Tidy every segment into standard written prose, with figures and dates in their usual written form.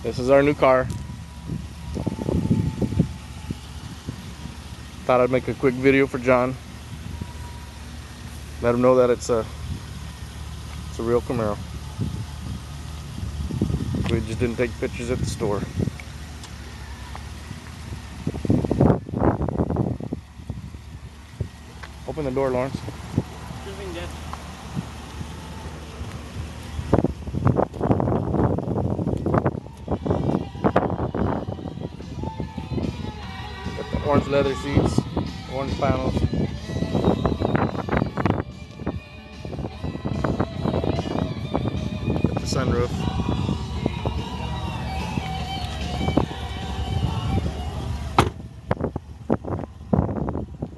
This is our new car. Thought I'd make a quick video for John. Let him know that it's a real Camaro. We just didn't take pictures at the store. Open the door, Lawrence. Got the orange leather seats, orange panels. Got the sunroof.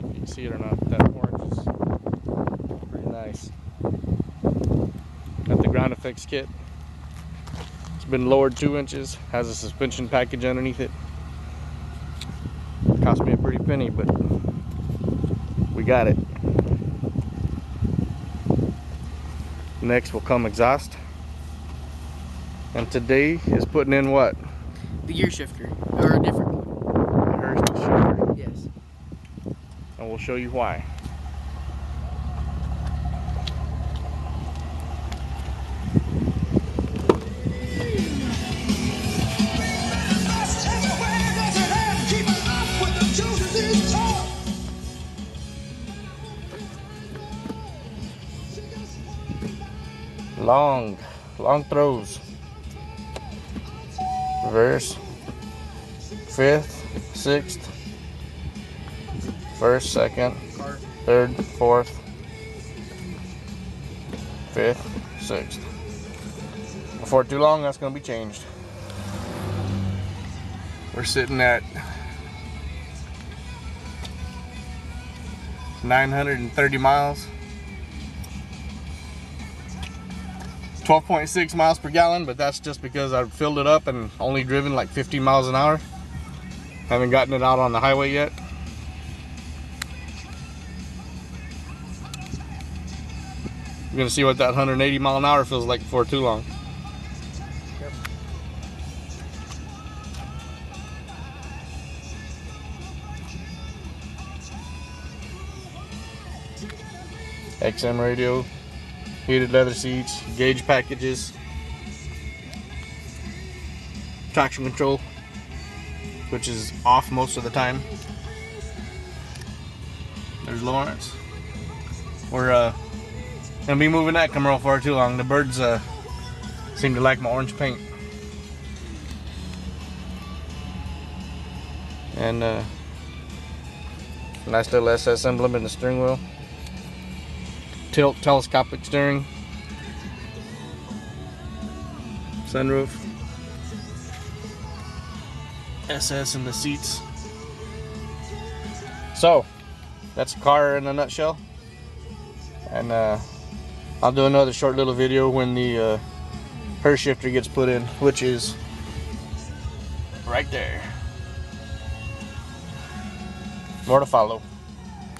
You can see it or not, that orange is pretty nice. Got the ground effects kit. It's been lowered 2 inches, has a suspension package underneath it. Cost me a pretty penny, but we got it. Next will come exhaust. And today is putting in what? The gear shifter, or a different one. The Hurst shifter. Yes. And we'll show you why. Long throws. Reverse. 5th, 6th, 1st, 2nd, 3rd, 4th, 5th, 6th. Before too long, that's going to be changed. We're sitting at 930 miles. 12.6 miles per gallon, but that's just because I filled it up and only driven like 15 miles an hour. Haven't gotten it out on the highway yet. You're gonna see what that 180 mile an hour feels like before too long. Yep. XM radio. Heated leather seats, gauge packages, traction control, which is off most of the time. There's Lawrence. We're gonna be moving that Camaro for too long. The birds seem to like my orange paint. And nice little SS emblem in the steering wheel. Tilt telescopic steering, sunroof, SS in the seats. So that's a car in a nutshell, and I'll do another short little video when the Hurst shifter gets put in, which is right there. More to follow.